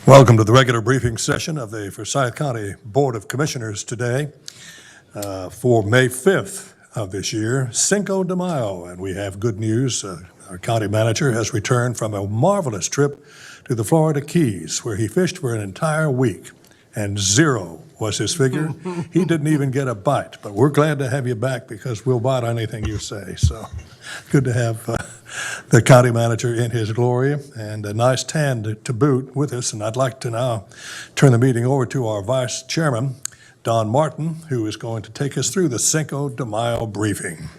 Welcome to the regular briefing session of the Forsyth County Board of Commissioners today for May 5th of this year, Cinco de Mayo. And we have good news. Our county manager has returned from a marvelous trip to the Florida Keys, where he fished for an entire week, and 0 was his figure. He didn't even get a bite, but we're glad to have you back because we'll bite on anything you say. So good to have the county manager in his glory, and a nice tan to boot with us. And I'd like to now turn the meeting over to our vice chairman, Don Martin, who is going to take us through the Cinco de Mayo briefing.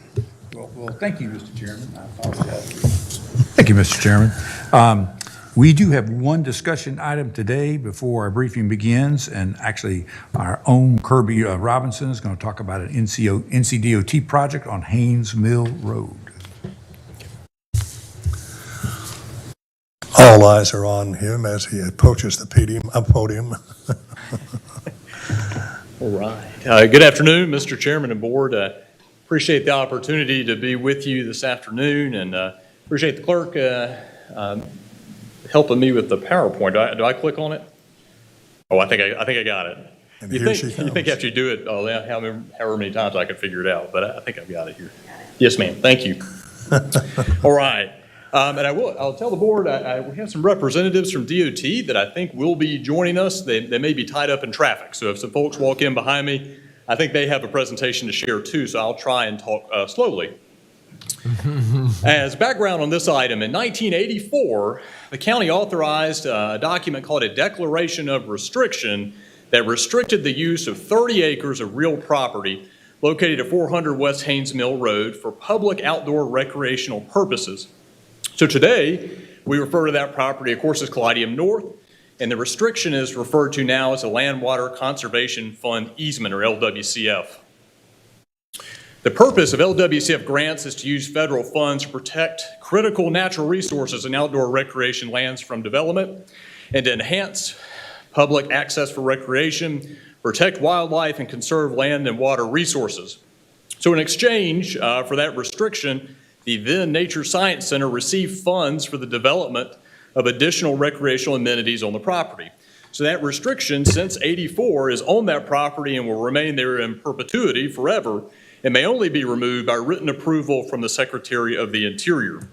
Well, thank you, Mr. Chairman. I apologize. Thank you, Mr. Chairman. We do have one discussion item today before our briefing begins, and actually our own Kirby Robinson is going to talk about an NCDOT project on Haynes Mill Road. All eyes are on him as he approaches the podium. All right. Good afternoon, Mr. Chairman and Board. Appreciate the opportunity to be with you this afternoon, and appreciate the clerk helping me with the PowerPoint. Do I click on it? Oh, I think I got it. And you think after you do it, however many times I can figure it out, but I think I've got it here. Yes, ma'am. Thank you. All right. And I'll tell the board, we have some representatives from DOT that I think will be joining us. They may be tied up in traffic. So if some folks walk in behind me, I think they have a presentation to share too. So I'll try and talk slowly. As background on this item, in 1984, the county authorized a document called a Declaration of Restriction that restricted the use of 30 acres of real property located at 400 West Haynes Mill Road for public outdoor recreational purposes. So today, we refer to that property, of course, as Callidium North, and the restriction is referred to now as the Land Water Conservation Fund Easement, or LWCF. The purpose of LWCF grants is to use federal funds to protect critical natural resources and outdoor recreation lands from development, and to enhance public access for recreation, protect wildlife, and conserve land and water resources. So in exchange for that restriction, the then Nature Science Center received funds for the development of additional recreational amenities on the property. So that restriction since '84 is on that property and will remain there in perpetuity forever, and may only be removed by written approval from the Secretary of the Interior.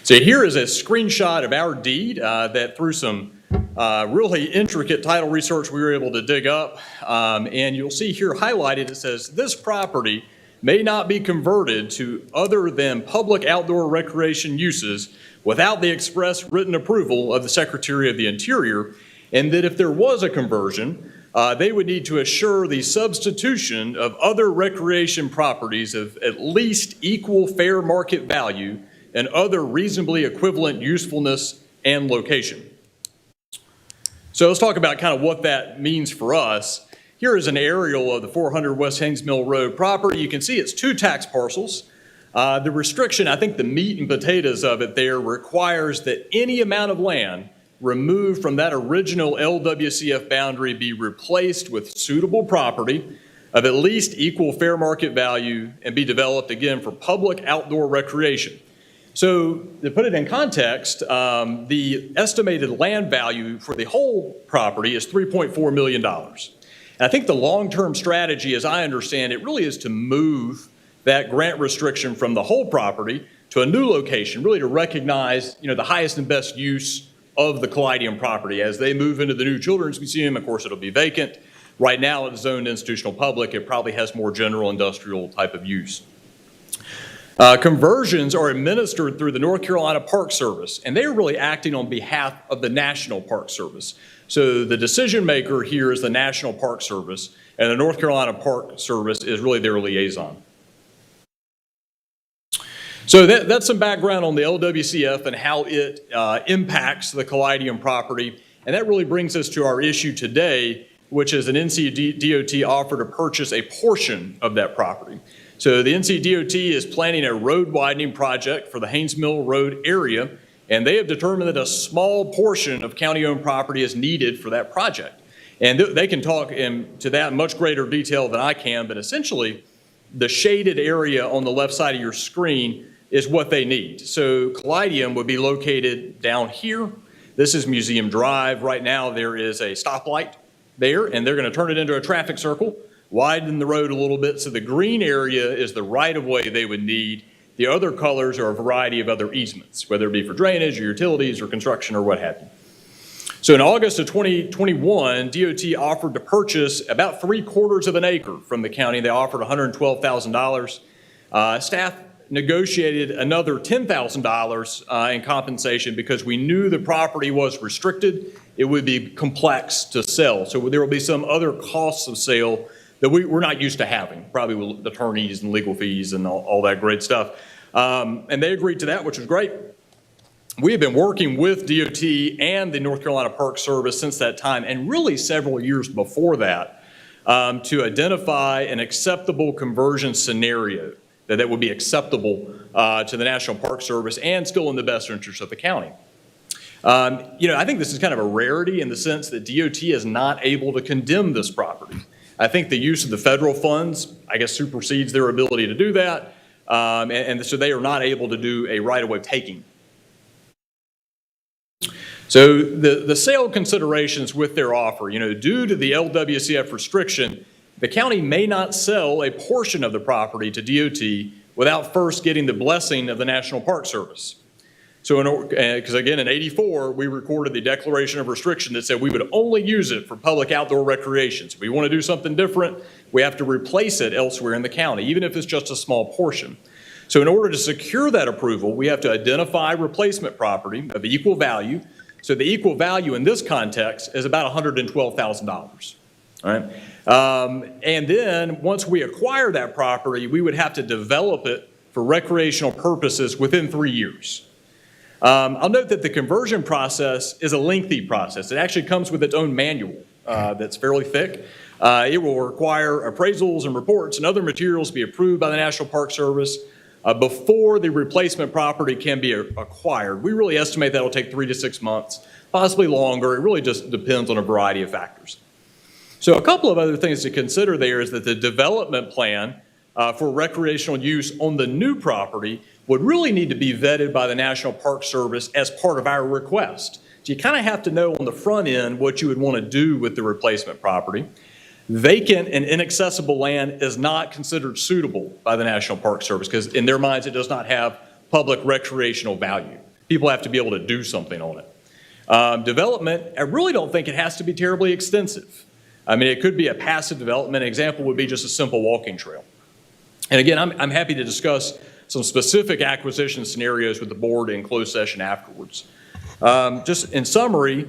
So here is a screenshot of our deed that through some really intricate title research we were able to dig up, and you'll see here highlighted it says this property may not be converted to other than public outdoor recreation uses without the express written approval of the Secretary of the Interior, and that if there was a conversion, they would need to assure the substitution of other recreation properties of at least equal fair market value and other reasonably equivalent usefulness and location. So let's talk about kind of what that means for us. Here is an aerial of the 400 West Haynes Mill Road property. You can see it's 2 tax parcels. The restriction, I think the meat and potatoes of it there, requires that any amount of land removed from that original LWCF boundary be replaced with suitable property of at least equal fair market value and be developed again for public outdoor recreation. So to put it in context, the estimated land value for the whole property is $3.4 million. And I think the long-term strategy, as I understand it, really is to move that grant restriction from the whole property to a new location, really to recognize, the highest and best use of the Callidium property. As they move into the new Children's Museum, of course, it'll be vacant. Right now, it's zoned institutional public. It probably has more general industrial type of use. Conversions are administered through the North Carolina Park Service, and they are really acting on behalf of the National Park Service. So the decision maker here is the National Park Service, and the North Carolina Park Service is really their liaison. So that's some background on the LWCF and how it impacts the Callidium property. And that really brings us to our issue today, which is an NCDOT offer to purchase a portion of that property. So the NCDOT is planning a road widening project for the Haynes Mill Road area, and they have determined that a small portion of county-owned property is needed for that project. And they can talk to that in much greater detail than I can, but essentially the shaded area on the left side of your screen is what they need. So Callidium would be located down here. This is Museum Drive. Right now, there is a stoplight there, and they're going to turn it into a traffic circle, widen the road a little bit, so the green area is the right-of-way they would need. The other colors are a variety of other easements, whether it be for drainage or utilities or construction or what have you. So in August of 2021, DOT offered to purchase about 3/4 of an acre from the county. They offered $112,000. Staff negotiated another $10,000 in compensation because we knew the property was restricted. It would be complex to sell. So there will be some other costs of sale that we're not used to having, probably with attorneys and legal fees and all that great stuff. And they agreed to that, which was great. We have been working with DOT and the North Carolina Park Service since that time, and really several years before that, to identify an acceptable conversion scenario that would be acceptable to the National Park Service and still in the best interest of the county. I think this is kind of a rarity in the sense that DOT is not able to condemn this property. I think the use of the federal funds, I guess, supersedes their ability to do that, and so they are not able to do a right-of-way taking. So the sale considerations with their offer, due to the LWCF restriction, the county may not sell a portion of the property to DOT without first getting the blessing of the National Park Service. So, because again, in '84, we recorded the declaration of restriction that said we would only use it for public outdoor recreation. So if we want to do something different, we have to replace it elsewhere in the county, even if it's just a small portion. So in order to secure that approval, we have to identify replacement property of equal value. So the equal value in this context is about $112,000. All right. And then once we acquire that property, we would have to develop it for recreational purposes within 3 years. I'll note that the conversion process is a lengthy process. It actually comes with its own manual that's fairly thick. It will require appraisals and reports and other materials to be approved by the National Park Service before the replacement property can be acquired. We really estimate that will take 3 to 6 months, possibly longer. It really just depends on a variety of factors. So a couple of other things to consider there is that the development plan for recreational use on the new property would really need to be vetted by the National Park Service as part of our request. So you kind of have to know on the front end what you would want to do with the replacement property. Vacant and inaccessible land is not considered suitable by the National Park Service because in their minds it does not have public recreational value. People have to be able to do something on it. Development, I really don't think it has to be terribly extensive. I mean, it could be a passive development. An example would be just a simple walking trail. And again, I'm happy to discuss some specific acquisition scenarios with the board in closed session afterwards. Just in summary,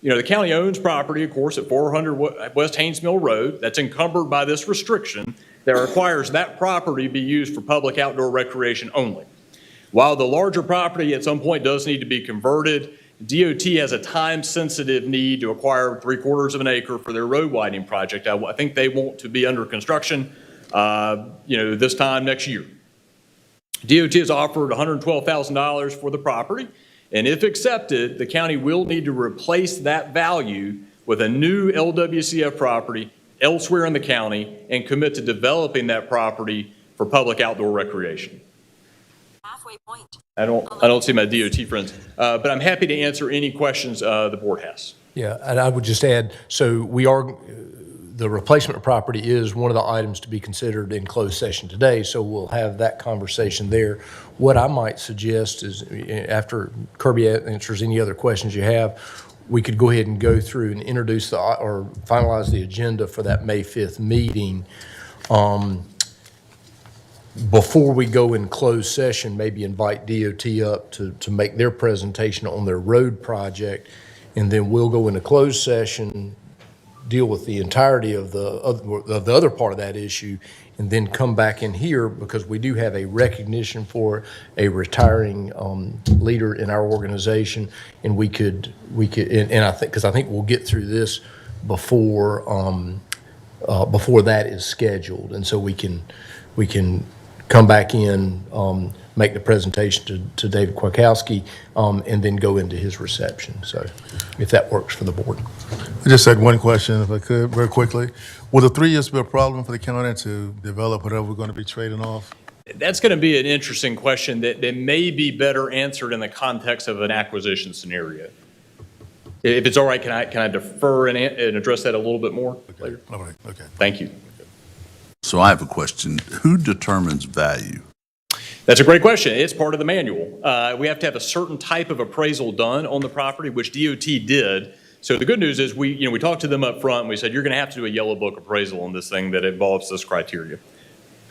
the county owns property, of course, at 400 West Haynes Mill Road that's encumbered by this restriction that requires that property be used for public outdoor recreation only. While the larger property at some point does need to be converted, DOT has a time-sensitive need to acquire 3/4 of an acre for their road widening project. I think they want to be under construction, this time next year. DOT has offered $112,000 for the property, and if accepted, the county will need to replace that value with a new LWCF property elsewhere in the county and commit to developing that property for public outdoor recreation. Halfway point. I don't see my DOT friends, but I'm happy to answer any questions the board has. Yeah, and I would just add, so the replacement property is one of the items to be considered in closed session today, so we'll have that conversation there. What I might suggest is after Kirby answers any other questions you have, we could go ahead and go through and introduce or finalize the agenda for that May 5th meeting. Before we go in closed session, maybe invite DOT up to make their presentation on their road project, and then we'll go into closed session, deal with the entirety of the other part of that issue, and then come back in here because we do have a recognition for a retiring leader in our organization, and we could, and I think we'll get through this before that is scheduled, and so we can come back in, make the presentation to David Kwiatkowski, and then go into his reception. So if that works for the board. I just had one question, if I could, very quickly. Will the 3 years be a problem for the county to develop whatever we're going to be trading off? That's going to be an interesting question that may be better answered in the context of an acquisition scenario. If it's all right, can I defer and address that a little bit more later? All right, okay. Thank you. So I have a question. Who determines value? That's a great question. It's part of the manual. We have to have a certain type of appraisal done on the property, which DOT did. So the good news is we talked to them up front and we said, you're going to have to do a yellow book appraisal on this thing that involves this criteria.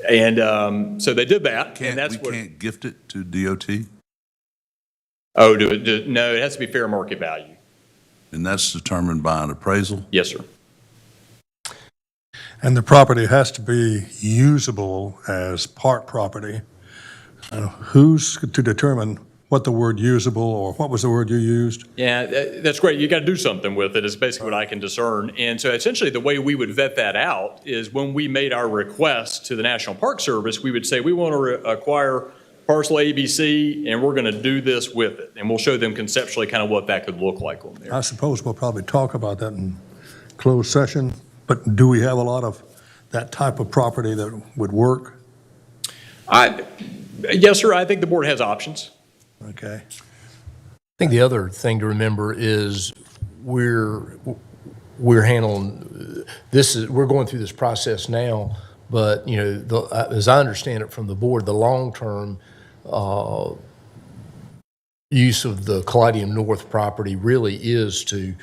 And so they did that. And that's We can't gift it to DOT? Oh, no, it has to be fair market value. And that's determined by an appraisal? Yes, sir. And the property has to be usable as park property. Who's to determine what the word usable, or what was the word you used? Yeah, that's great. You got to do something with it is basically what I can discern. And so essentially the way we would vet that out is when we made our request to the National Park Service, we would say we want to acquire parcel ABC and we're going to do this with it. And we'll show them conceptually kind of what that could look like on there. I suppose we'll probably talk about that in closed session, but do we have a lot of that type of property that would work? Yes, sir. I think the board has options. Okay. I think the other thing to remember is we're handling we're going through this process now, but as I understand it from the board, the long-term use of the Caladium North property really is to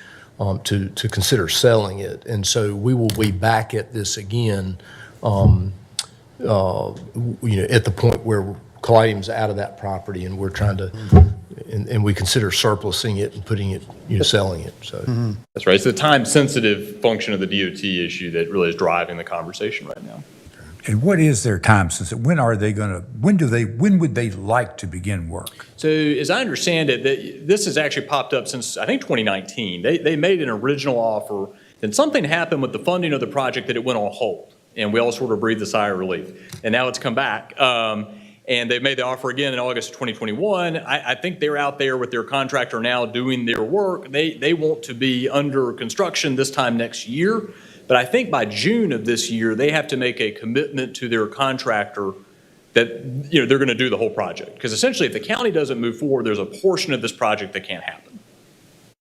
consider selling it, and so we will be back at this again, at the point where Caladium's out of that property, and we're trying to, and we consider surplusing it and putting it, selling it. So That's right. It's the time-sensitive function of the DOT issue that really is driving the conversation right now. And what is their time since when are they going to, when would they like to begin work? So as I understand it, this has actually popped up since, I think, 2019. They made an original offer, then something happened with the funding of the project that it went on hold, and we all sort of breathed a sigh of relief. And now it's come back. And they've made the offer again in August of 2021. I think they're out there with their contractor now doing their work. They want to be under construction this time next year. But I think by June of this year, they have to make a commitment to their contractor that they're going to do the whole project. Because essentially, if the county doesn't move forward, there's a portion of this project that can't happen.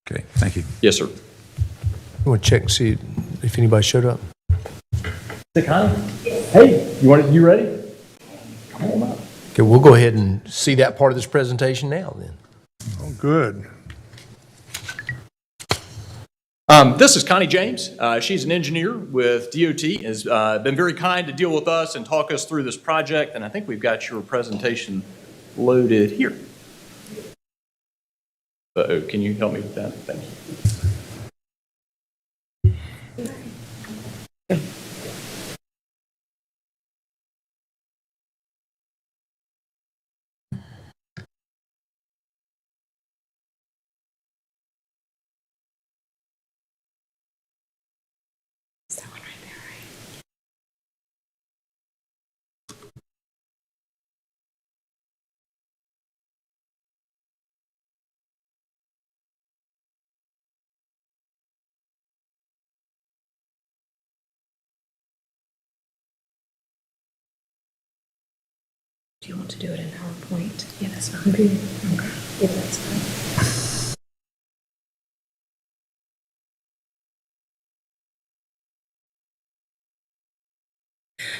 Okay, thank you. Yes, sir. you want to check and see if anybody showed up? Hey, Connie? Hey, you ready? Come on up. Okay, we'll go ahead and see that part of this presentation now then. Oh, good. This is Connie James. She's an engineer with DOT, has been very kind to deal with us and talk us through this project, and I think we've got your presentation loaded here. Uh-oh, can you help me with that? Thank you. Do you want to do it in PowerPoint? Yeah, that's fine. Okay. Yeah, that's fine.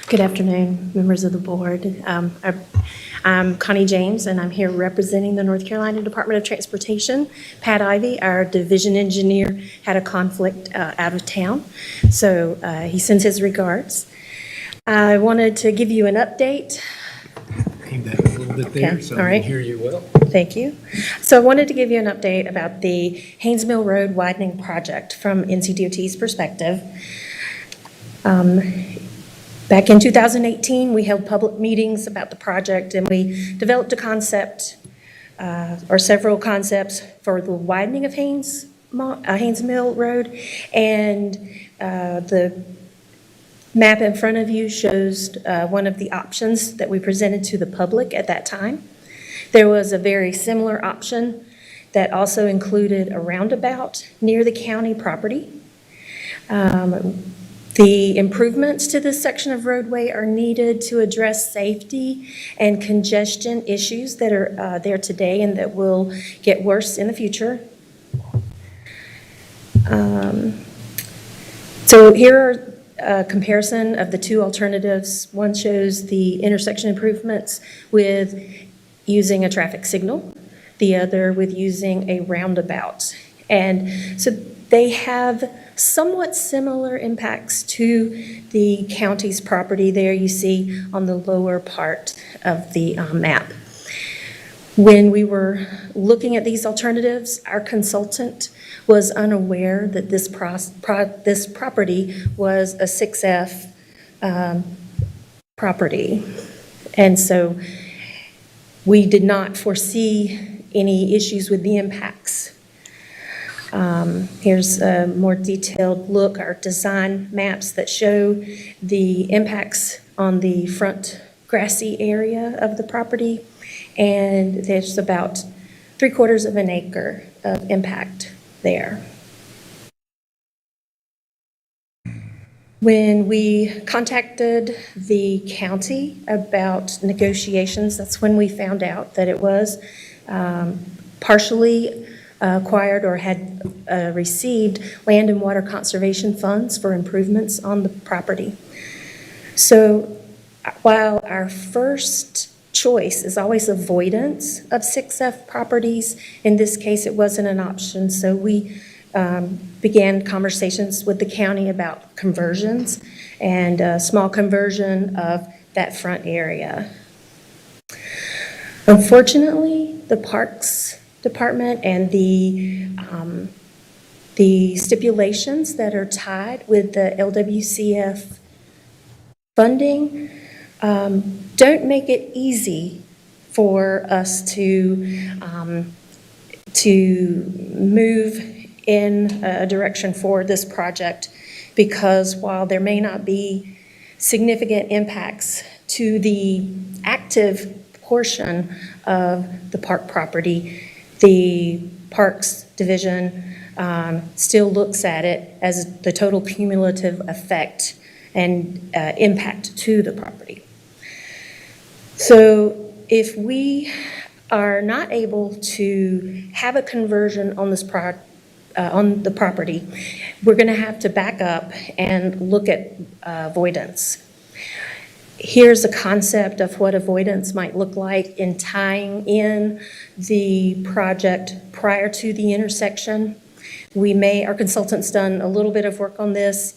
Good afternoon, members of the board. I'm Connie James, and I'm here representing the North Carolina Department of Transportation. Pat Ivy, our division engineer, had a conflict out of town, so he sends his regards. I wanted to give you an update. Aim that a little bit there, Okay, so all I right. can hear you well. Thank you. So I wanted to give you an update about the Haynes Mill Road widening project from NCDOT's perspective. Back in 2018, we held public meetings about the project, and we developed a concept, or several concepts for the widening of Haynes Mill Road, and the map in front of you shows one of the options that we presented to the public at that time. There was a very similar option that also included a roundabout near the county property. The improvements to this section of roadway are needed to address safety and congestion issues that are there today and that will get worse in the future. So here are a comparison of the two alternatives. One shows the intersection improvements with using a traffic signal, the other with using a roundabout. And so they have somewhat similar impacts to the county's property there you see on the lower part of the map. When we were looking at these alternatives, our consultant was unaware that this property was a 6F property. And so we did not foresee any issues with the impacts. Here's a more detailed look, our design maps that show the impacts on the front grassy area of the property. And there's about 3/4 of an acre of impact there. When we contacted the county about negotiations, that's when we found out that it was partially acquired or had received land and water conservation funds for improvements on the property. So while our first choice is always avoidance of 6F properties, in this case it wasn't an option, so we began conversations with the county about conversions and a small conversion of that front area. Unfortunately, the Parks Department and the stipulations that are tied with the LWCF funding don't make it easy for us to move in a direction for this project, because while there may not be significant impacts to the active portion of the park property, the Parks Division still looks at it as the total cumulative effect and impact to the property. So if we are not able to have a conversion on this on the property, we're going to have to back up and look at avoidance. Here's a concept of what avoidance might look like in tying in the project prior to the intersection. Our consultant's done a little bit of work on this.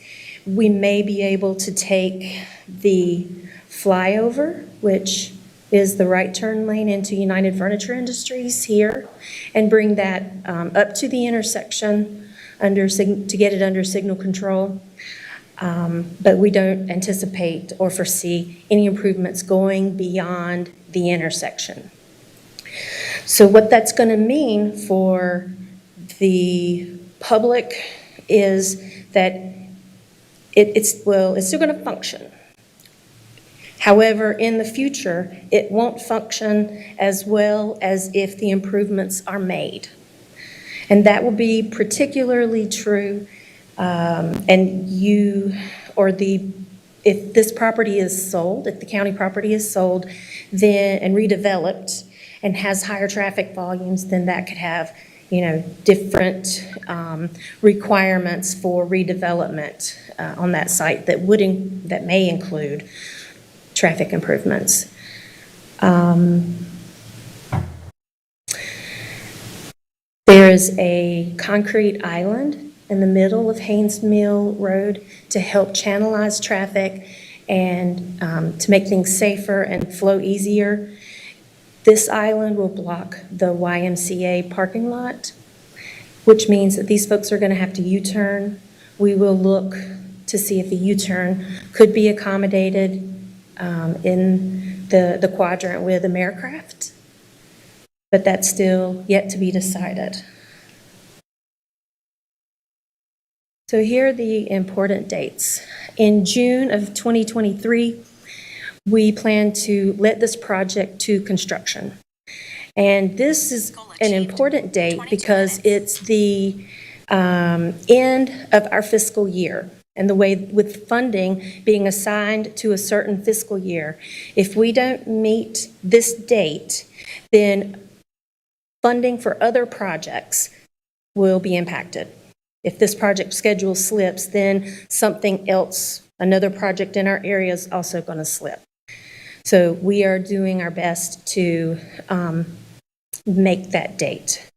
We may be able to take the flyover, which is the right turn lane into United Furniture Industries here, and bring that up to the intersection to get it under signal control. But we don't anticipate or foresee any improvements going beyond the intersection. So what that's going to mean for the public is that it's still going to function. However, in the future, it won't function as well as if the improvements are made. And that will be particularly true if this property is sold, if the county property is sold then and redeveloped and has higher traffic volumes, then that could have, different requirements for redevelopment on that site that may include traffic improvements. There is a concrete island in the middle of Haynes Mill Road to help channelize traffic and to make things safer and flow easier. This island will block the YMCA parking lot, which means that these folks are going to have to U-turn. We will look to see if a U-turn could be accommodated in the quadrant with Americraft, but that's still yet to be decided. So here are the important dates. In June of 2023, we plan to let this project to construction. And this is an important date because it's the end of our fiscal year. And the way with funding being assigned to a certain fiscal year, if we don't meet this date, then funding for other projects will be impacted. if this project schedule slips, then something else, another project in our area is also going to slip. So we are doing our best to make that date.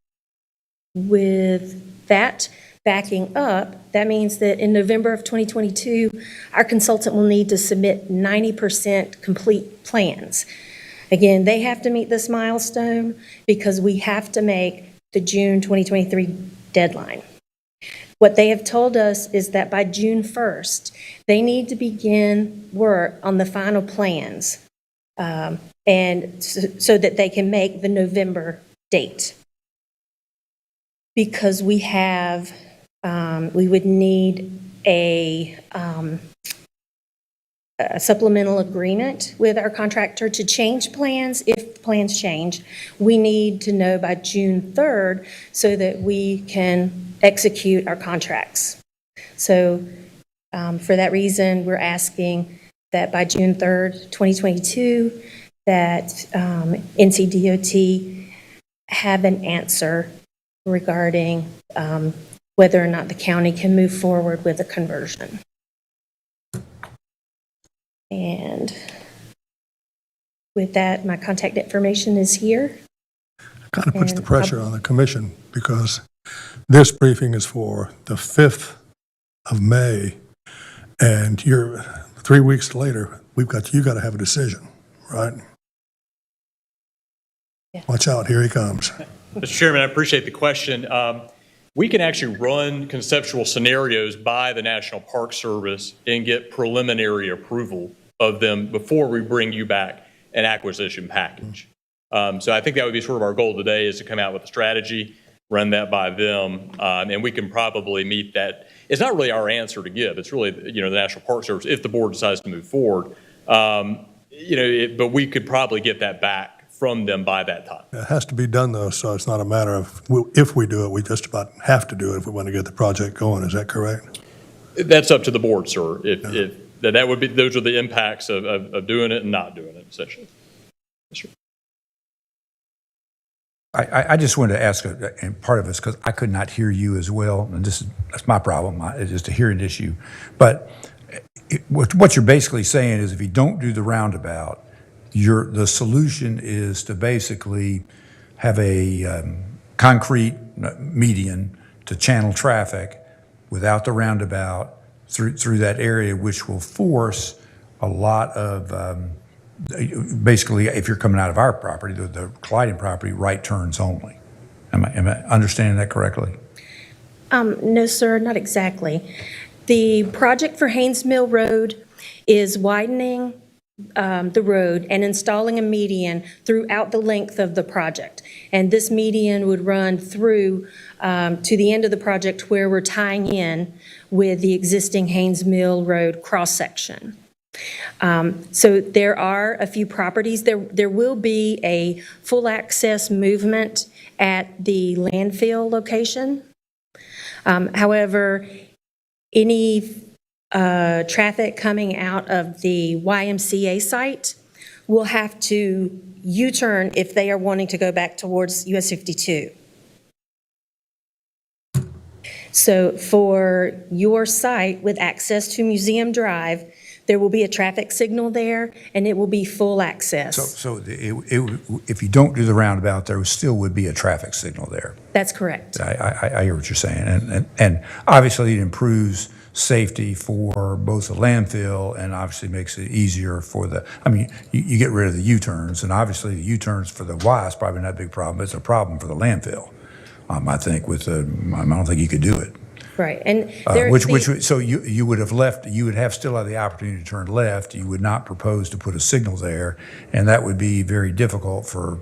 With that backing up, that means that in November of 2022, our consultant will need to submit 90% complete plans. Again, they have to meet this milestone because we have to make the June 2023 deadline. What they have told us is that by June 1st, they need to begin work on the final plans, and so that they can make the November date. Because we have, we would need a supplemental agreement with our contractor to change plans. If plans change, we need to know by June 3rd so that we can execute our contracts. So for that reason, we're asking that by June 3rd, 2022, that NCDOT have an answer regarding whether or not the county can move forward with a conversion. And with that, my contact information is here. Kind of puts the And pressure on the commission because this briefing is for the 5th of May, and you're 3 weeks later, you got to have a decision, right? Yeah. Watch out, here he comes. Mr. Chairman, I appreciate the question. We can actually run conceptual scenarios by the National Park Service and get preliminary approval of them before we bring you back an acquisition package. So I think that would be sort of our goal today, is to come out with a strategy, run that by them, and we can probably meet that. It's not really our answer to give. It's really, the National Park Service, if the board decides to move forward. But we could probably get that back from them by that time. It has to be done, though, so it's not a matter of if we do it, we just about have to do it if we want to get the project going. Is that correct? That's up to the board, sir. If that would be, those are the impacts of doing it and not doing it, essentially. Yes, sir. I just wanted to ask, and part of it's because I could not hear you as well, and that's my problem. It's just a hearing issue. But what you're basically saying is if you don't do the roundabout, the solution is to basically have a concrete median to channel traffic without the roundabout through that area, which will force a lot of, basically, if you're coming out of our property, the colliding property, right turns only. Am I understanding that correctly? No, sir, not exactly. The project for Haynes Mill Road is widening the road and installing a median throughout the length of the project. And this median would run through to the end of the project where we're tying in with the existing Haynes Mill Road cross-section. So there are a few properties. There will be a full access movement at the landfill location. However, any traffic coming out of the YMCA site will have to U-turn if they are wanting to go back towards US 52. So for your site with access to Museum Drive, there will be a traffic signal there, and it will be full access. So if you don't do the roundabout, there still would be a traffic signal there. That's correct. I hear what you're saying. And obviously it improves safety for both the landfill and obviously makes it easier for you get rid of the U-turns, and obviously the U-turns for the Y is probably not a big problem. It's a problem for the landfill, I think, I don't think you could do it. Right, and So you would have still have the opportunity to turn left. You would not propose to put a signal there, and that would be very difficult for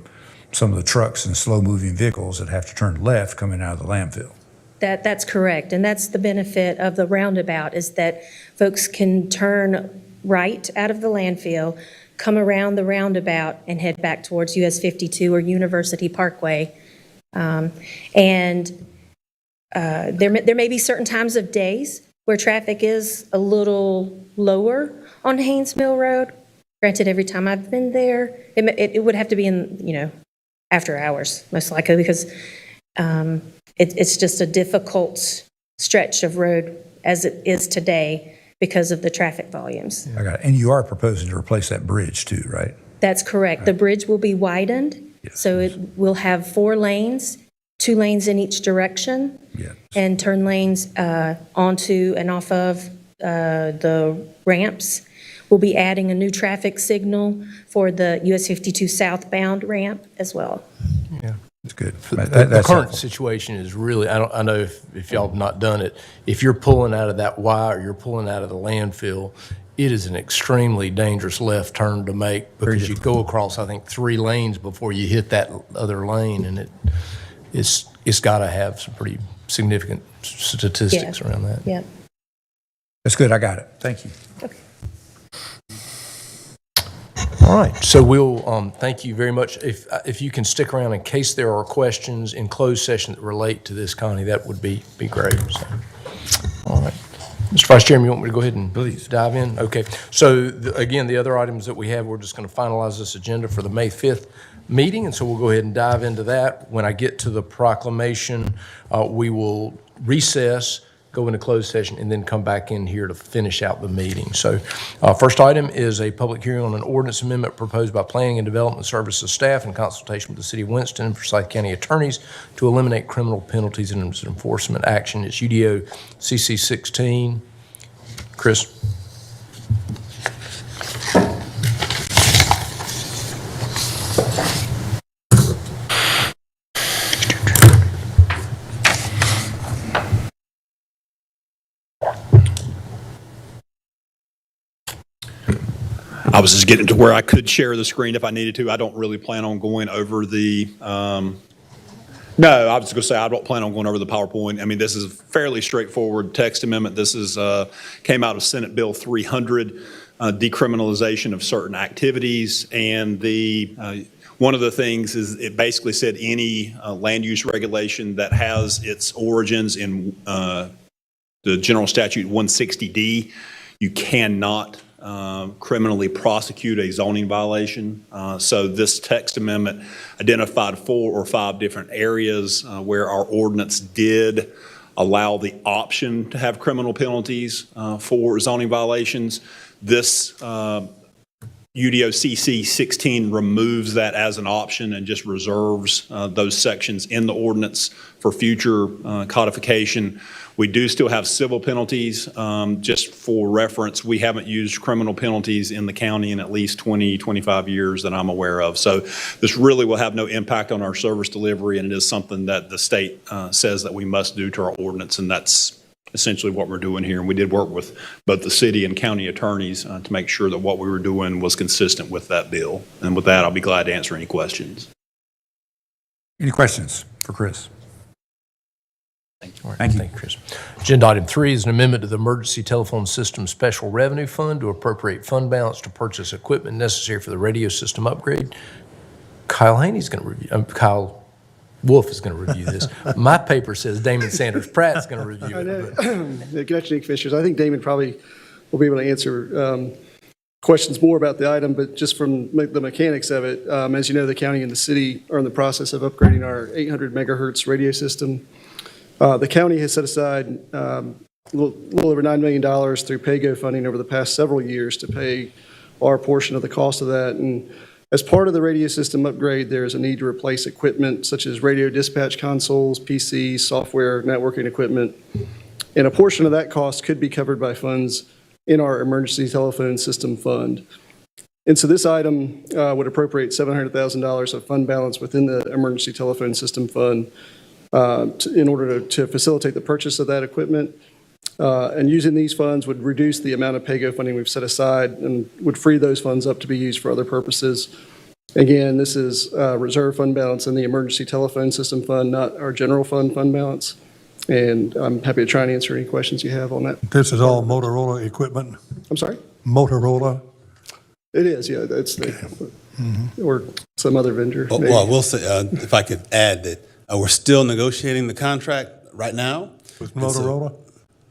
some of the trucks and slow-moving vehicles that have to turn left coming out of the landfill. That's correct, and that's the benefit of the roundabout, is that folks can turn right out of the landfill, come around the roundabout, and head back towards US 52 or University Parkway. There may be certain times of days where traffic is a little lower on Haynes Mill Road. Granted, every time I've been there, it would have to be in, after hours, most likely, because it's just a difficult stretch of road as it is today because of the traffic volumes. I got it. And you are proposing to replace that bridge too, right? That's correct. The bridge will be widened, Yes. so it will have 4 lanes, 2 lanes in each direction, Yeah. and turn lanes onto and off of the ramps. We'll be adding a new traffic signal for the US 52 southbound ramp as well. That's good. The That's current helpful. situation is really, I know if y'all have not done it, if you're pulling out of that Y or you're pulling out of the landfill, it is an extremely dangerous left turn to make because you go across, I think, 3 lanes before you hit that other lane, and it's got to have some pretty significant statistics around that. Yeah. That's good. I got it. Thank you. All right, so we'll, thank you very much. If you can stick around in case there are questions in closed session that relate to this, Connie, that would be great. So, all right. Mr. Vice Chairman, you want me to go ahead and Please. dive in? Okay. So again, the other items that we have, we're just going to finalize this agenda for the May 5th meeting, and so we'll go ahead and dive into that. When I get to the proclamation, we will recess, go into closed session, and then come back in here to finish out the meeting. So first item is a public hearing on an ordinance amendment proposed by Planning and Development Services staff in consultation with the City of Winston and Forsyth County attorneys to eliminate criminal penalties and enforcement action. It's UDO CC 16. Chris? I was just getting to where I could share the screen if I needed to. I don't really plan on going over the, no, I was going to say I don't plan on going over the PowerPoint. I mean, this is a fairly straightforward text amendment. This is came out of Senate Bill 300, decriminalization of certain activities. And one of the things is it basically said any land use regulation that has its origins in the General Statute 160D, you cannot criminally prosecute a zoning violation. So this text amendment identified 4 or 5 different areas where our ordinance did allow the option to have criminal penalties for zoning violations. This UDO-CC 16 removes that as an option and just reserves those sections in the ordinance for future codification. We do still have civil penalties. Just for reference, we haven't used criminal penalties in the county in at least 20, 25 years that I'm aware of. So this really will have no impact on our service delivery, and it is something that the state says that we must do to our ordinance, and that's essentially what we're doing here. And we did work with both the city and county attorneys to make sure that what we were doing was consistent with that bill. And with that, I'll be glad to answer any questions. Any questions for Chris? Thank you, Chris. Agenda item 3 is an amendment to the Emergency Telephone System Special Revenue Fund to appropriate fund balance to purchase equipment necessary for the radio system upgrade. Kyle Haynes is going to review. Kyle Wolf is going to review this. My paper says Damon Sanders Pratt's going to review I it. know. but- Good afternoon, Commissioners. I think Damon probably will be able to answer questions more about the item, but just from the mechanics of it, as you know, the county and the city are in the process of upgrading our 800 megahertz radio system. The county has set aside a little over $9 million through PAYGO funding over the past several years to pay our portion of the cost of that. And as part of the radio system upgrade, there is a need to replace equipment such as radio dispatch consoles, PCs, software, networking equipment. And a portion of that cost could be covered by funds in our emergency telephone system fund. And so this item would appropriate $700,000 of fund balance within the emergency telephone system fund in order to facilitate the purchase of that equipment. And using these funds would reduce the amount of PAYGO funding we've set aside and would free those funds up to be used for other purposes. Again, this is reserve fund balance in the emergency telephone system fund, not our general fund balance. And I'm happy to try and answer any questions you have on that. This is all Motorola equipment? I'm sorry? Motorola? It is, yeah. That's the, or some other vendor. Well, maybe. I will say, if I could add that we're still negotiating the contract right now. With Motorola?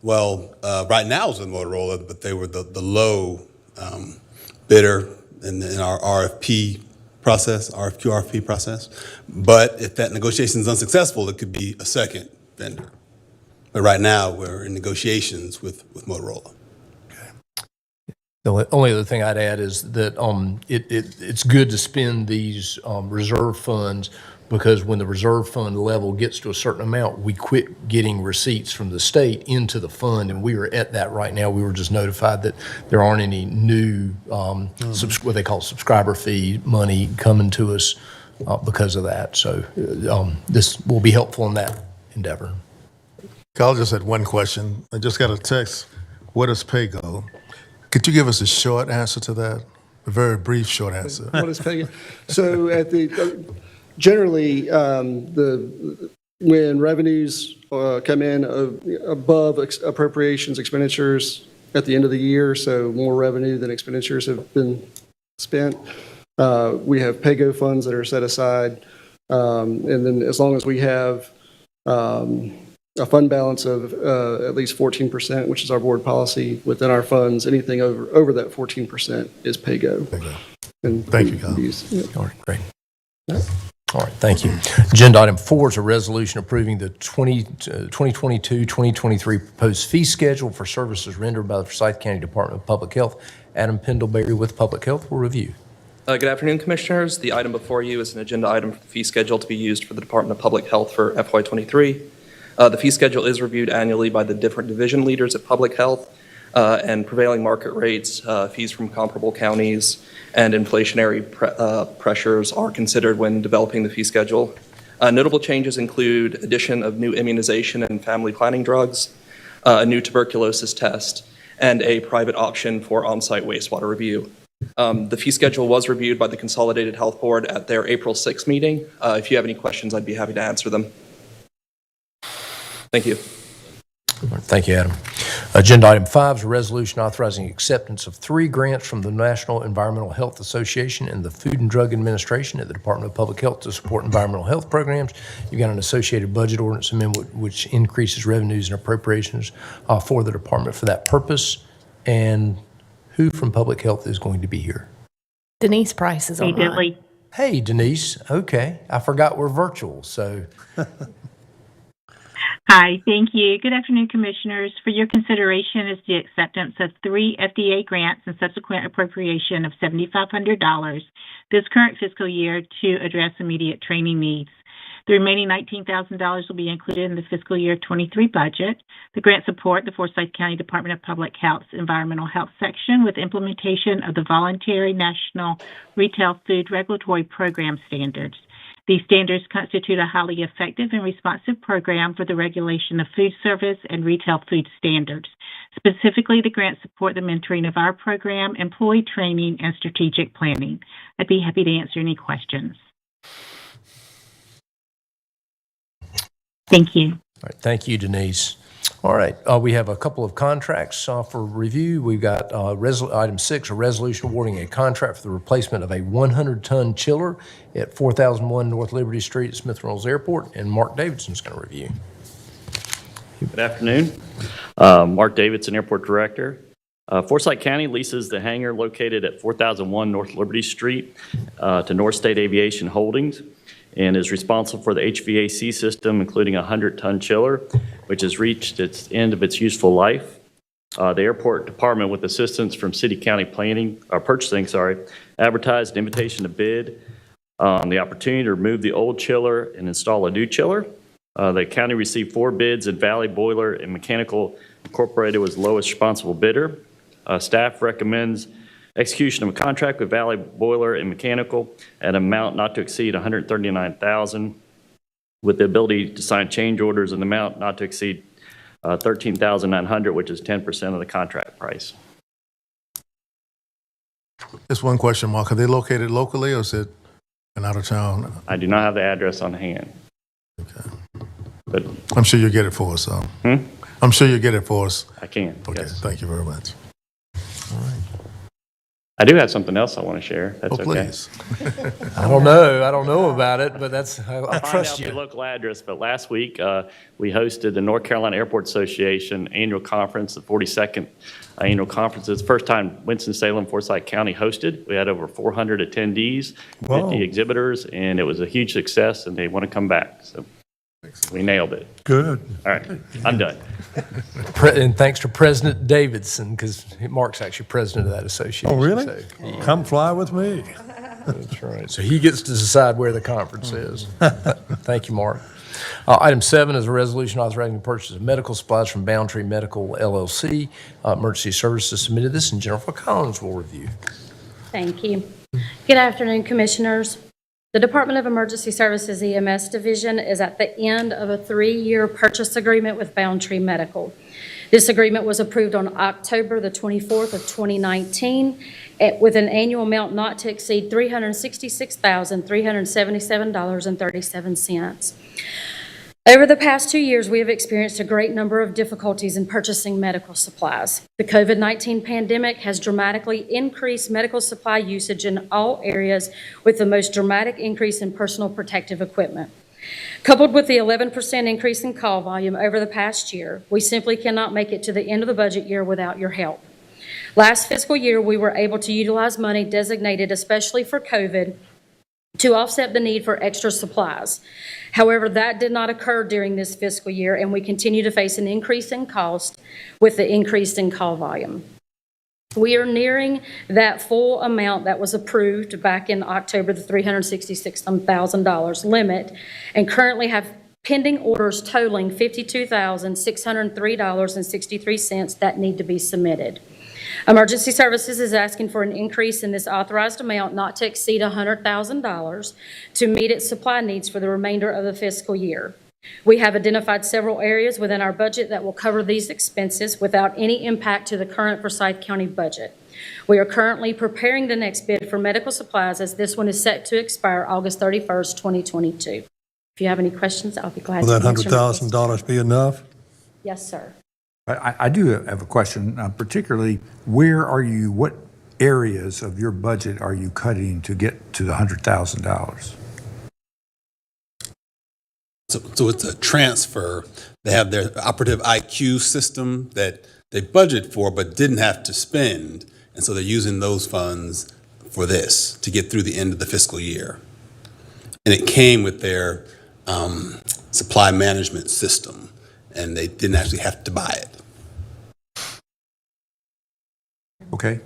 Right now it's with Motorola, but they were the low bidder in our RFP process. But if that negotiation is unsuccessful, it could be a second vendor. But right now, we're in negotiations with Motorola. The only other thing I'd add is that it's good to spend these reserve funds, because when the reserve fund level gets to a certain amount, we quit getting receipts from the state into the fund, and we are at that right now. We were just notified that there aren't any new what they call subscriber fee money coming to us because of that. So this will be helpful in that endeavor. Carl just had one question. I just got a text. Where does pay go? Could you give us a short answer to that? A very brief, short answer. What is paying? So generally, when revenues come in above appropriations expenditures at the end of the year, so more revenue than expenditures have been spent, we have pay-go funds that are set aside. And then as long as we have a fund balance of at least 14%, which is our board policy within our funds, anything over that 14% is pay-go. And Thank you, Kyle. All right, great. All right, thank you. Agenda item 4 is a resolution approving the 2022-2023 proposed fee schedule for services rendered by the Forsyth County Department of Public Health. Adam Pendleberry with Public Health will review. Good afternoon, Commissioners. The item before you is an agenda item for the fee schedule to be used for the Department of Public Health for FY23. The fee schedule is reviewed annually by the different division leaders at Public Health, and prevailing market rates, fees from comparable counties, and inflationary pressures are considered when developing the fee schedule. Notable changes include addition of new immunization and family planning drugs, a new tuberculosis test, and a private option for on-site wastewater review. The fee schedule was reviewed by the Consolidated Health Board at their April 6th meeting. If you have any questions, I'd be happy to answer them. Thank you. Thank you, Adam. Agenda item 5 is a resolution authorizing acceptance of 3 grants from the National Environmental Health Association and the Food and Drug Administration at the Department of Public Health to support environmental health programs. You've got an associated budget ordinance amendment which increases revenues and appropriations for the department for that purpose. And who from Public Health is going to be here? Denise Price is online. Hey, Denise. Okay. I forgot we're virtual, so. Hi, thank you. Good afternoon, Commissioners. For your consideration is the acceptance of 3 FDA grants and subsequent appropriation of $7,500 this current fiscal year to address immediate training needs. The remaining $19,000 will be included in the fiscal year 23 budget. The grants support the Forsyth County Department of Public Health's Environmental Health section with implementation of the voluntary National Retail Food Regulatory Program standards. These standards constitute a highly effective and responsive program for the regulation of food service and retail food standards. Specifically, the grants support the mentoring of our program, employee training, and strategic planning. I'd be happy to answer any questions. Thank you. All right, thank you, Denise. All right, we have a couple of contracts for review. We've got item 6, a resolution awarding a contract for the replacement of a 100-ton chiller at 4001 North Liberty Street at Smith Reynolds Airport, and Mark Davidson's going to review. Good afternoon. Mark Davidson, Airport Director. Forsyth County leases the hangar located at 4001 North Liberty Street to North State Aviation Holdings, and is responsible for the HVAC system, including a 100-ton chiller, which has reached its end of its useful life. The airport department, with assistance from city county purchasing, advertised an invitation to bid on the opportunity to remove the old chiller and install a new chiller. The county received 4 bids, and Valley Boiler and Mechanical Incorporated was the lowest responsible bidder. Staff recommends execution of a contract with Valley Boiler and Mechanical at an amount not to exceed $139,000, with the ability to sign change orders in the amount not to exceed $13,900, which is 10% of the contract price. Just one question, Mark. Are they located locally, or is it an out of town? I do not have the address on hand. Okay. But I'm sure you'll get it for us, though. I'm sure you'll get it for us. I can. Okay, Yes. Thank you very much. All right. I do have something else I want to share. That's okay. Please. I don't know about it, but I trust Find out you. the local address, but last week we hosted the North Carolina Airport Association annual conference, the 42nd annual conference. It's the first time Winston-Salem, Forsyth County hosted. We had over 400 attendees, 50 exhibitors, and it was a huge success, and they want to come back. So We nailed it. Good. All right, I'm done. And thanks to President Davidson, because Mark's actually president of that association. Oh, really? So, yeah, Come fly with me. that's right. So he gets to decide where the conference is. Thank you, Mark. Item 7 is a resolution authorizing the purchase of medical supplies from Boundtree Medical LLC. Emergency Services submitted this, and Jennifer Collins will review. Thank you. Good afternoon, Commissioners. The Department of Emergency Services EMS Division is at the end of a 3-year purchase agreement with Boundtree Medical. This agreement was approved on October the 24th of 2019 with an annual amount not to exceed $366,377.37. Over the past 2 years, we have experienced a great number of difficulties in purchasing medical supplies. The COVID-19 pandemic has dramatically increased medical supply usage in all areas, with the most dramatic increase in personal protective equipment. Coupled with the 11% increase in call volume over the past year, we simply cannot make it to the end of the budget year without your help. Last fiscal year, we were able to utilize money designated especially for COVID to offset the need for extra supplies. However, that did not occur during this fiscal year, and we continue to face an increase in cost with the increase in call volume. We are nearing that full amount that was approved back in October, the $366,000 limit, and currently have pending orders totaling $52,603.63 that need to be submitted. Emergency Services is asking for an increase in this authorized amount not to exceed $100,000 to meet its supply needs for the remainder of the fiscal year. We have identified several areas within our budget that will cover these expenses without any impact to the current Forsyth County budget. We are currently preparing the next bid for medical supplies, as this one is set to expire August 31st, 2022. If you have any questions, I'll be glad Will to that answer. $100,000 be enough? Yes, sir. I do have a question, particularly where are you, what areas of your budget are you cutting to get to the $100,000? So it's a transfer. They have their operative IQ system that they budget for but didn't have to spend. And so they're using those funds for this to get through the end of the fiscal year. And it came with their supply management system, and they didn't actually have to buy it. Okay.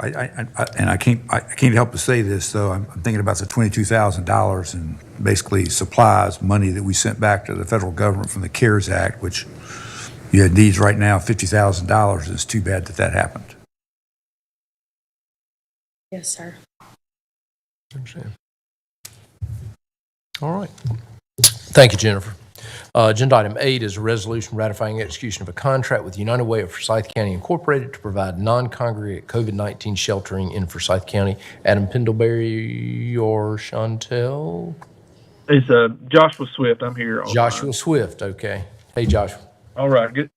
I can't help but say this, though. I'm thinking about the $22,000 in basically supplies, money that we sent back to the federal government from the CARES Act, which you had needs right now, $50,000. It's too bad that happened. Yes, sir. Understand. All right. Thank you, Jennifer. Agenda item 8 is a resolution ratifying execution of a contract with United Way of Forsyth County Incorporated to provide non-congregate COVID-19 sheltering in Forsyth County. Adam Pendlebury or Chantel? It's Joshua Swift. I'm here. Joshua Swift, okay. Hey, Joshua. All right. Good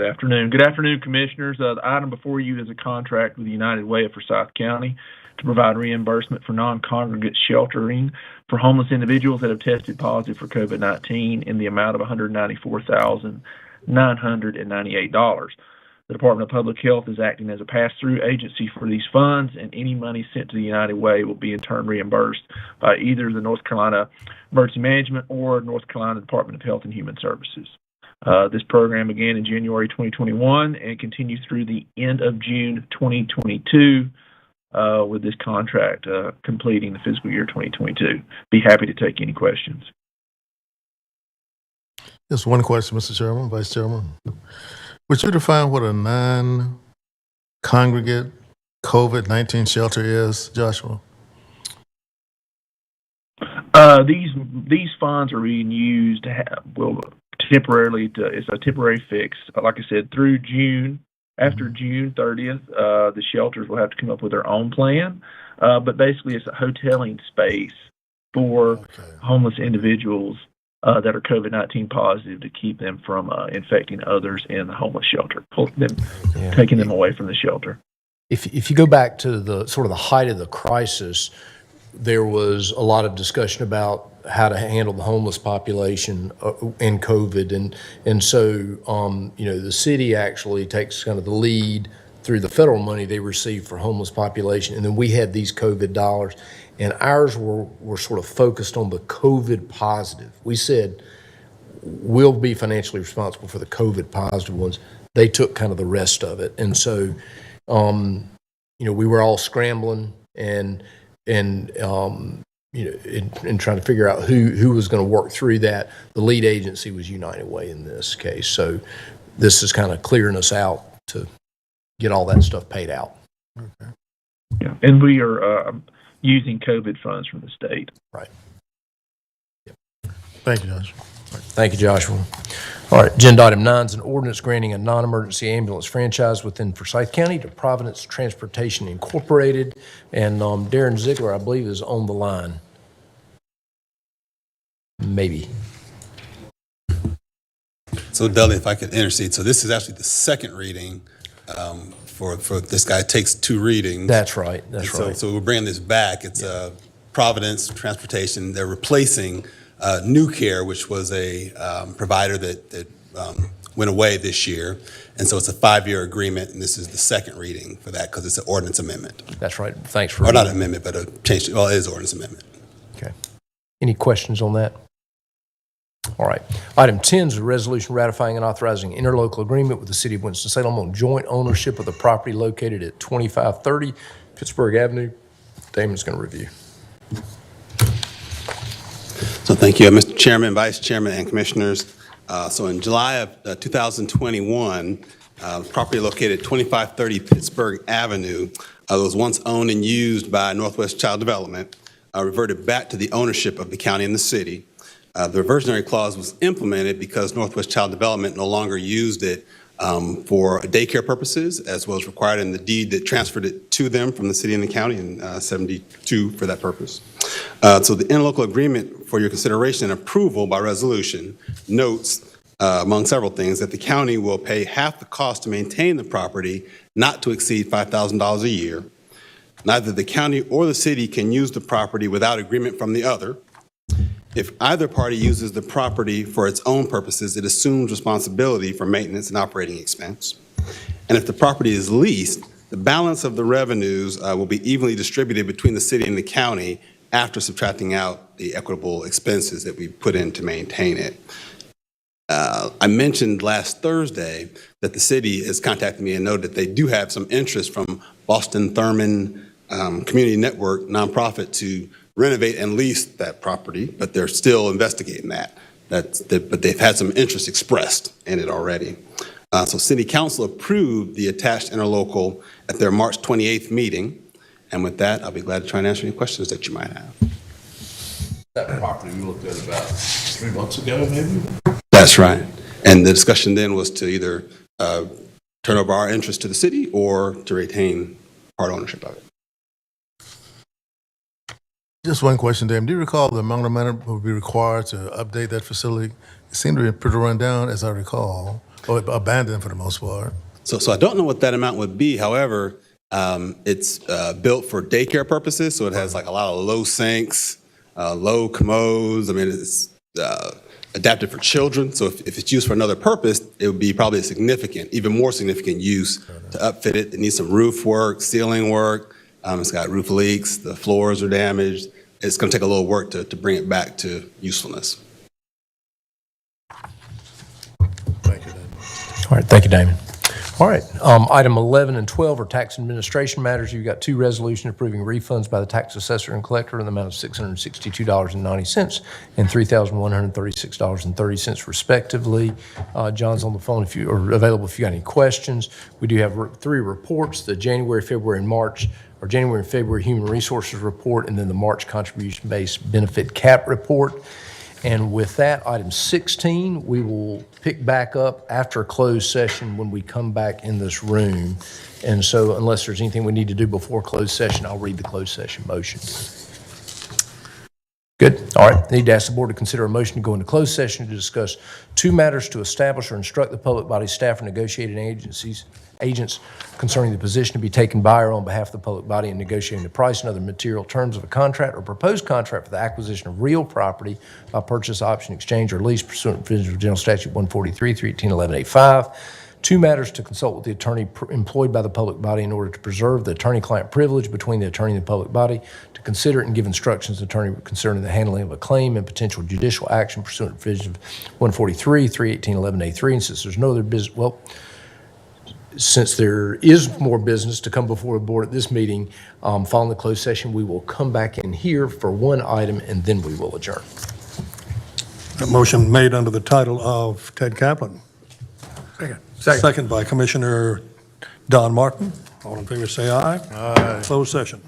afternoon. Good afternoon, Commissioners. The item before you is a contract with the United Way of Forsyth County to provide reimbursement for non-congregate sheltering for homeless individuals that have tested positive for COVID-19 in the amount of $194,998. The Department of Public Health is acting as a pass-through agency for these funds, and any money sent to the United Way will be in turn reimbursed by either the North Carolina Emergency Management or North Carolina Department of Health and Human Services. This program began in January 2021 and continues through the end of June 2022. With this contract completing the fiscal year 2022. Be happy to take any questions. Just one question, Mr. Chairman, Vice Chairman. Would you define what a non-congregate COVID-19 shelter is, Joshua? These funds are being used temporarily. It's a temporary fix. Like I said, through June. After June 30th, the shelters will have to come up with their own plan. But basically, it's a hoteling space for homeless individuals that are COVID-19 positive to keep them from infecting others in the homeless shelter, taking them away from the shelter. If you go back to the sort of the height of the crisis, there was a lot of discussion about how to handle the homeless population in COVID. And so, the city actually takes kind of the lead through the federal money they receive for homeless population. And then we had these COVID dollars, and ours were sort of focused on the COVID positive. We said, we'll be financially responsible for the COVID positive ones. They took kind of the rest of it. And so, we were all scrambling and trying to figure out who was going to work through that. The lead agency was United Way in this case. So this is kind of clearing us out to get all that stuff paid out. Okay. Yeah, and we are using COVID funds from the state. Right. Thank you, Josh. Thank you, Joshua. All right, agenda item 9 is an ordinance granting a non-emergency ambulance franchise within Forsyth County to Providence Transportation Incorporated. And Darren Ziegler, I believe, is on the line. Maybe. So Dudley, if I could intercede, so this is actually the second reading for this guy. It takes 2 readings. That's right, So we're bringing this back. It's Providence Transportation. They're replacing New Care, which was a provider that went away this year. And so it's a 5-year agreement, and this is the second reading for that because it's an ordinance amendment. That's right. Thanks for... Or not an amendment, but a change. Well, it is ordinance amendment. Okay. Any questions on that? All right. Item 10 is a resolution ratifying and authorizing interlocal agreement with the City of Winston-Salem on joint ownership of the property located at 2530 Pittsburgh Avenue. Damon's going to review. So thank you, Mr. Chairman, Vice Chairman, and Commissioners. So in July of 2021, property located at 2530 Pittsburgh Avenue that was once owned and used by Northwest Child Development reverted back to the ownership of the county and the city. The reversionary clause was implemented because Northwest Child Development no longer used it for daycare purposes, as was required in the deed that transferred it to them from the city and the county in 72 for that purpose. So the interlocal agreement for your consideration and approval by resolution notes, among several things, that the county will pay half the cost to maintain the property, not to exceed $5,000 a year. Neither the county or the city can use the property without agreement from the other. If either party uses the property for its own purposes, it assumes responsibility for maintenance and operating expense. And if the property is leased, the balance of the revenues will be evenly distributed between the city and the county after subtracting out the equitable expenses that we put in to maintain it. I mentioned last Thursday that the city has contacted me and noted that they do have some interest from Boston Thurman Community Network nonprofit to renovate and lease that property, but they're still investigating that. But they've had some interest expressed in it already. So City Council approved the attached interlocal at their March 28th meeting. And with that, I'll be glad to try and answer any questions that you might have. That property we looked at about 3 months ago, maybe? That's right. And the discussion then was to either turn over our interest to the city or to retain part ownership of it. Just one question, Dan. Do you recall the amount of money would be required to update that facility? It seemed to be pretty run down, as I recall, or abandoned for the most part. So I don't know what that amount would be. However, it's built for daycare purposes, so it has like a lot of low sinks, low commodes. I mean, it's adapted for children. So if it's used for another purpose, it would be probably a significant, even more significant use to upfit it. It needs some roof work, ceiling work. It's got roof leaks. The floors are damaged. It's going to take a little work to bring it back to usefulness. Thank you, Dan. All right, thank you, Damon. All right, item 11 and 12 are tax administration matters. You've got 2 resolutions approving refunds by the tax assessor and collector in the amount of $662.90 and $3,136.30 respectively. John's on the phone if you are available if you got any questions. We do have 3 reports: the January, February, and March, or January and February Human Resources Report, and then the March Contribution-Based Benefit Cap Report. And with that, item 16, we will pick back up after a closed session when we come back in this room. And so unless there's anything we need to do before closed session, I'll read the closed session motion. Good. All right. I need to ask the board to consider a motion to go into closed session to discuss 2 matters to establish or instruct the public body staff or negotiating agents concerning the position to be taken by or on behalf of the public body in negotiating the price and other material terms of a contract or proposed contract for the acquisition of real property by purchase, option, exchange, or lease pursuant to provisions of General Statute 143, 318, 11A5. Two matters to consult with the attorney employed by the public body in order to preserve the attorney-client privilege between the attorney and the public body, to consider it and give instructions to the attorney concerning the handling of a claim and potential judicial action pursuant to provision of 143, 318, 11A3. And since there's no other business, since there is more business to come before the board at this meeting, following the closed session, we will come back in here for one item and then we will adjourn. A motion made under the title of Ted Kaplan. Second. Second by Commissioner Don Martin. All in favor, say aye. Aye. Closed session.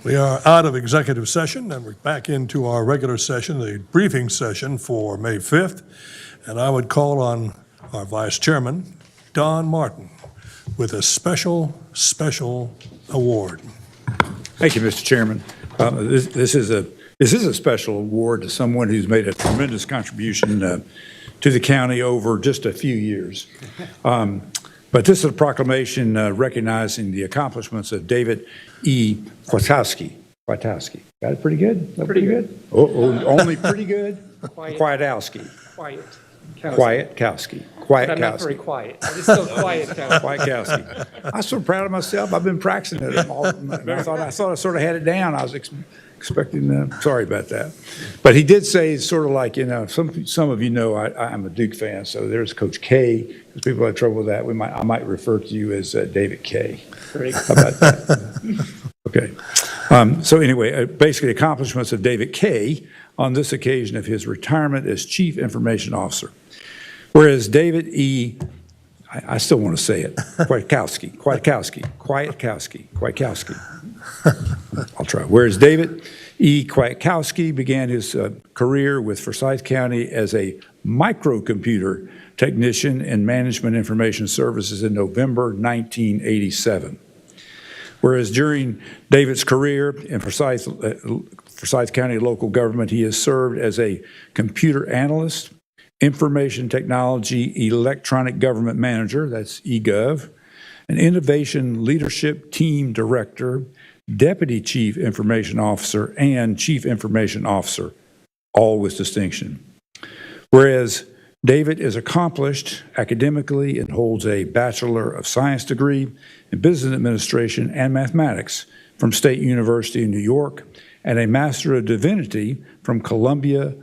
We are out of executive session, and we're back into our regular session, the briefing session for May 5th. And I would call on our Vice Chairman, Don Martin, with a special award. Thank you, Mr. Chairman. This is a special award to someone who's made a tremendous contribution to the county over just a few years. But this is a proclamation recognizing the accomplishments of David E. Kwiatkowski. Got it pretty good? Pretty good. Only pretty good? Kwiatkowski. Kwiatkowski. I'm not very quiet. It's still quiet. Kwiatkowski. I'm so proud of myself. I've been practicing it. I thought I sort of had it down. I was expecting, sorry about that. But he did say sort of like, some of you know I'm a Duke fan, so there's Coach K. Because people have trouble with that, I might refer to you as David K. Great. How about that? Okay. So anyway, basically accomplishments of David K. on this occasion of his retirement as Chief Information Officer. Whereas David E., I still want to say it, Kwiatkowski. I'll try. Whereas David E. Kwiatkowski began his career with Forsyth County as a microcomputer technician in Management Information Services in November 1987. Whereas during David's career in Forsyth County local government, he has served as a computer analyst, information technology electronic government manager, that's eGov, an innovation leadership team director, deputy chief information officer, and chief information officer, all with distinction. Whereas David is accomplished academically and holds a Bachelor of Science degree in Business Administration and Mathematics from State University in New York and a Master of Divinity from Columbia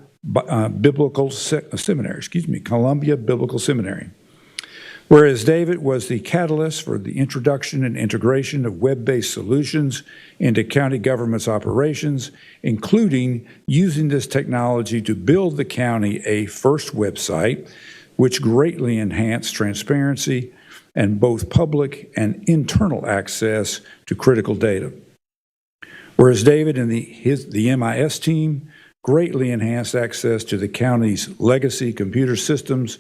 Biblical Seminary. Whereas David was the catalyst for the introduction and integration of web-based solutions into county government's operations, including using this technology to build the county a first website, which greatly enhanced transparency and both public and internal access to critical data. Whereas David and the MIS team greatly enhanced access to the county's legacy computer systems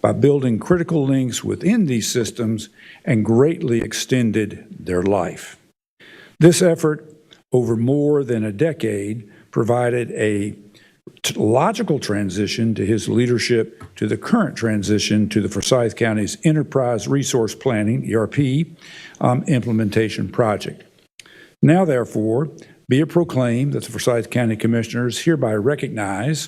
by building critical links within these systems and greatly extended their life. This effort over more than a decade provided a logical transition to his leadership to the current transition to the Forsyth County's Enterprise Resource Planning, ERP, implementation project. Now, therefore, be it proclaimed that the Forsyth County Commissioners hereby recognize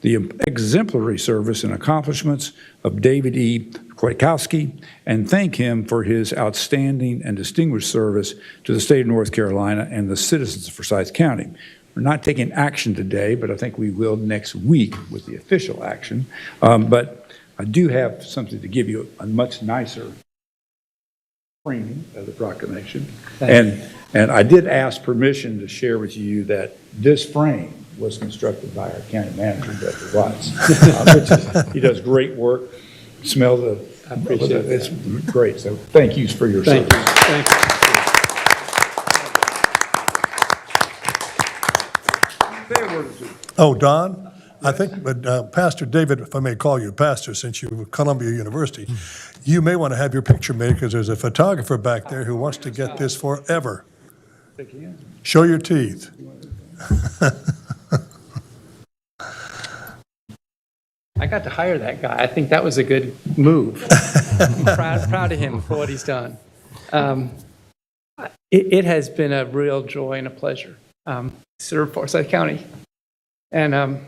the exemplary service and accomplishments of David E. Kwiatkowski and thank him for his outstanding and distinguished service to the state of North Carolina and the citizens of Forsyth County. We're not taking action today, but I think we will next week with the official action. But I do have something to give you, a much nicer framing of the proclamation. And I did ask permission to share with you that this frame was constructed by our county manager, Dr. Watts. He does great work. Smell the, I appreciate it. It's great. So thank you for your service. Thank you. Oh, Don, I think, but Pastor David, if I may call you Pastor, since you were at Columbia University, you may want to have your picture made because there's a photographer back there who wants to get this forever. Show your teeth. I got to hire that guy. I think that was a good move. I'm proud of him for what he's done. It has been a real joy and a pleasure to serve Forsyth County. And I'm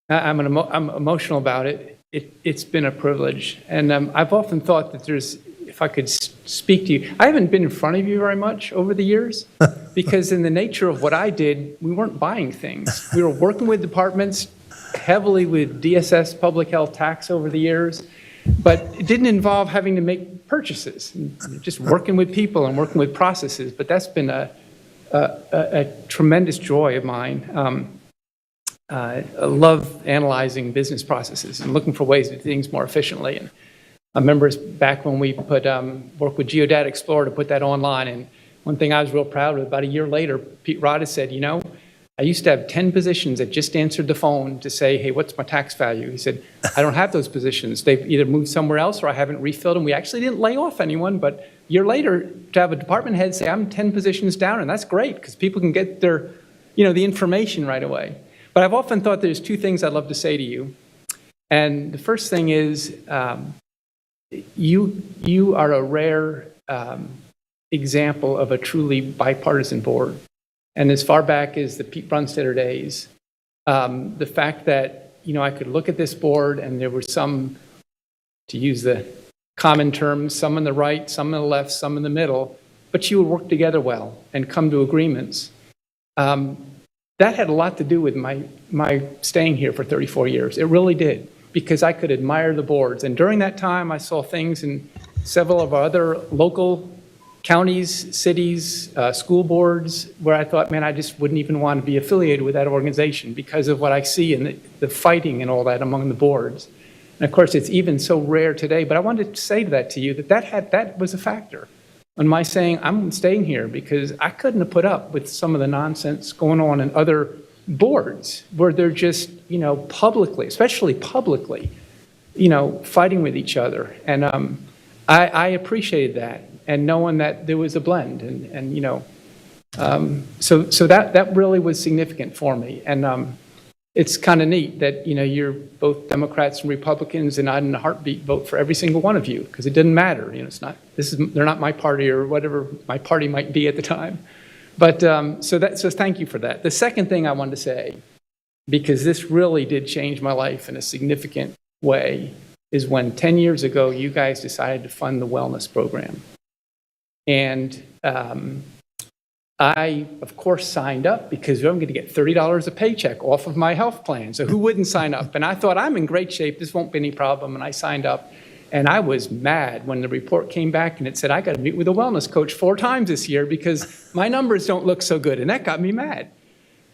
emotional about it. It's been a privilege. And I've often thought that if I could speak to you, I haven't been in front of you very much over the years because in the nature of what I did, we weren't buying things. We were working with departments heavily with DSS public health tax over the years, but it didn't involve having to make purchases, just working with people and working with processes. But that's been a tremendous joy of mine. I love analyzing business processes and looking for ways to do things more efficiently. And I remember back when we put work with Geodata Explorer to put that online, and one thing I was real proud of, about a year later, Pete Rada said, you know, I used to have 10 positions that just answered the phone to say, hey, what's my tax value? He said, I don't have those positions. They've either moved somewhere else or I haven't refilled them. We actually didn't lay off anyone, but a year later, to have a department head say, I'm 10 positions down, and that's great because people can get their, the information right away. But I've often thought there's two things I'd love to say to you. And the first thing is, you are a rare example of a truly bipartisan board. And as far back as the Pete Brunstetter days, the fact that, I could look at this board and there were some, to use the common terms, some on the right, some on the left, some in the middle, but you would work together well and come to agreements. That had a lot to do with my staying here for 34 years. It really did, because I could admire the boards. And during that time, I saw things in several of our other local counties, cities, school boards, where I thought, man, I just wouldn't even want to be affiliated with that organization because of what I see and the fighting and all that among the boards. And of course, it's even so rare today, but I wanted to say that to you, that was a factor on my saying, I'm staying here, because I couldn't have put up with some of the nonsense going on in other boards where they're just, publicly, especially publicly, fighting with each other. And I appreciated that. And knowing that there was a blend, so that really was significant for me. And it's kind of neat that you're both Democrats and Republicans, and I'd in a heartbeat vote for every single one of you, because it didn't matter. They're not my party or whatever my party might be at the time. But so thank you for that. The second thing I wanted to say, because this really did change my life in a significant way, is when 10 years ago you guys decided to fund the wellness program. And I, of course, signed up because I'm going to get $30 a paycheck off of my health plan. So who wouldn't sign up? And I thought, I'm in great shape. This won't be any problem. And I signed up. And I was mad when the report came back and it said, I got to meet with a wellness coach 4 times this year because my numbers don't look so good. And that got me mad.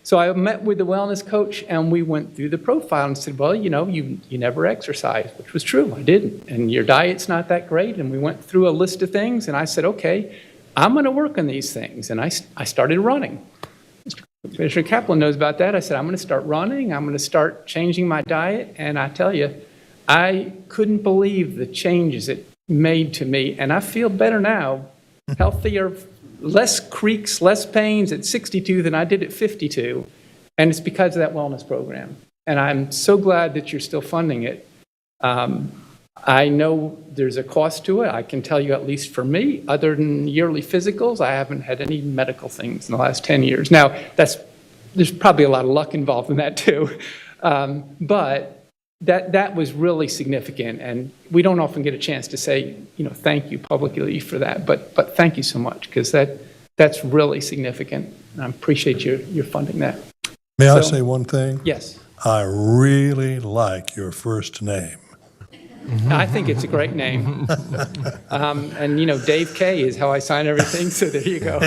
So I met with the wellness coach and we went through the profile and said, well, you never exercise, which was true. I didn't. And your diet's not that great. And we went through a list of things and I said, okay, I'm going to work on these things. And I started running. Commissioner Kaplan knows about that. I said, I'm going to start running. I'm going to start changing my diet. And I tell you, I couldn't believe the changes it made to me. And I feel better now, healthier, less creaks, less pains at 62 than I did at 52. And it's because of that wellness program. And I'm so glad that you're still funding it. I know there's a cost to it. I can tell you, at least for me, other than yearly physicals, I haven't had any medical things in the last 10 years. Now, there's probably a lot of luck involved in that too. But that was really significant. And we don't often get a chance to say, thank you publicly for that. But thank you so much, because that's really significant. And I appreciate your funding that. May I say one thing? Yes. I really like your first name. I think it's a great name. And, Dave K is how I sign everything, so there you go.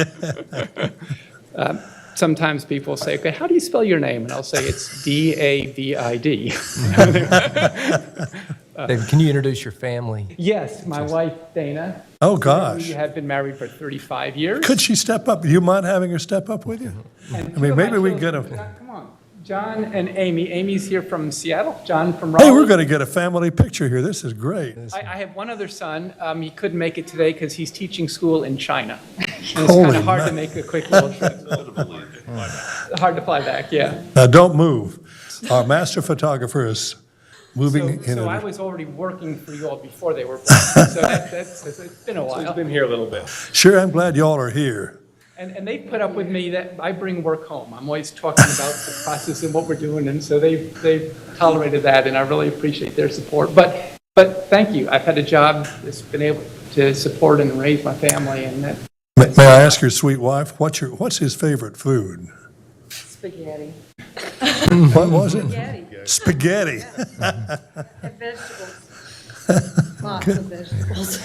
Sometimes people say, okay, how do you spell your name? And I'll say it's D-A-V-I-D. David, can you introduce your family? Yes, my wife, Dana. Oh, gosh. We have been married for 35 years. Could she step up? Do you mind having her step up with you? Maybe we can get a... Come on. John and Amy. Amy's here from Seattle. John from Raleigh. Hey, we're going to get a family picture here. This is great. I have one other son. He couldn't make it today because he's teaching school in China. And it's kind of hard to make a quick little trip. Hard to fly back, yeah. Now, don't move. Our master photographer is moving in. So I was already working for you all before they were born. So it's been a while. He's been here a little bit. Sure, I'm glad y'all are here. And they've put up with me that I bring work home. I'm always talking about the process and what we're doing, and so they've tolerated that, and I really appreciate their support. But thank you. I've had a job that's been able to support and raise my family, and that. May I ask your sweet wife, what's his favorite food? Spaghetti. What was it? Spaghetti. Spaghetti. And vegetables. Lots of vegetables.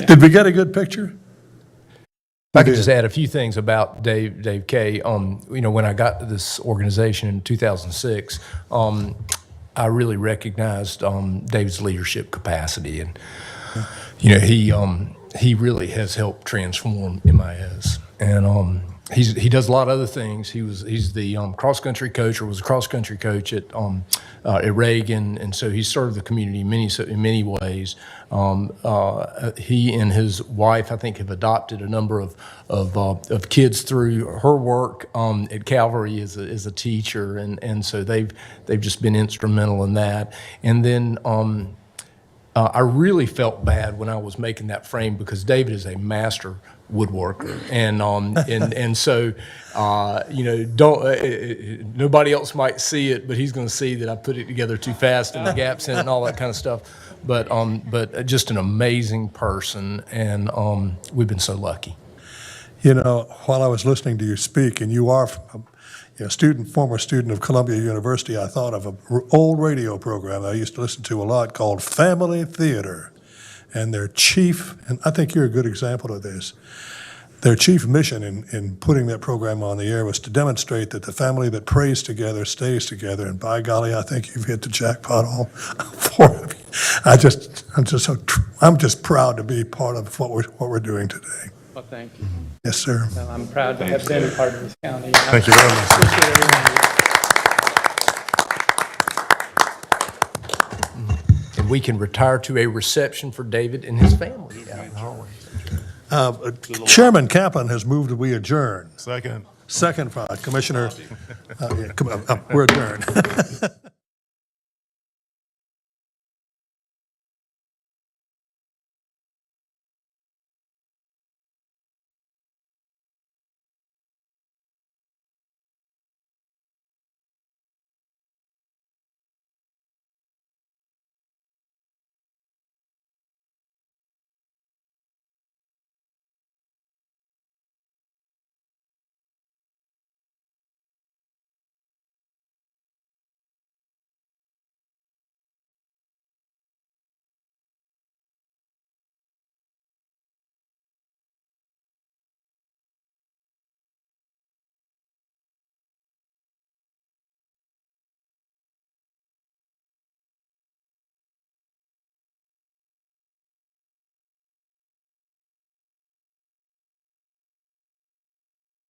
Did we get a good picture? If I could just add a few things about Dave K. When I got to this organization in 2006, I really recognized David's leadership capacity, and he he really has helped transform MIS. And he does a lot of other things. He's the cross-country coach, or was a cross-country coach at Reagan, and so he served the community in many ways. He and his wife, I think, have adopted a number of kids through her work at Calvary as a teacher, and so they've just been instrumental in that. And then I really felt bad when I was making that frame, because David is a master woodworker, and so nobody else might see it, but he's going to see that I put it together too fast and the gaps in it and all that kind of stuff. But just an amazing person, and we've been so lucky. You know, while I was listening to you speak, and you are former student of Columbia University, I thought of an old radio program I used to listen to a lot called Family Theater. And their chief, and I think you're a good example of this, their chief mission in putting that program on the air was to demonstrate that the family that prays together stays together. And by golly, I think you've hit the jackpot all four of you. I'm just proud to be part of what we're doing today. Well, thank you. Yes, sir. Well, I'm proud to have been a part of this county. Thank you very much. Appreciate everyone. And we can retire to a reception for David and his family out in the hallway. Chairman Kaplan has moved that we adjourn. Second. Second, Commissioner, we're adjourned.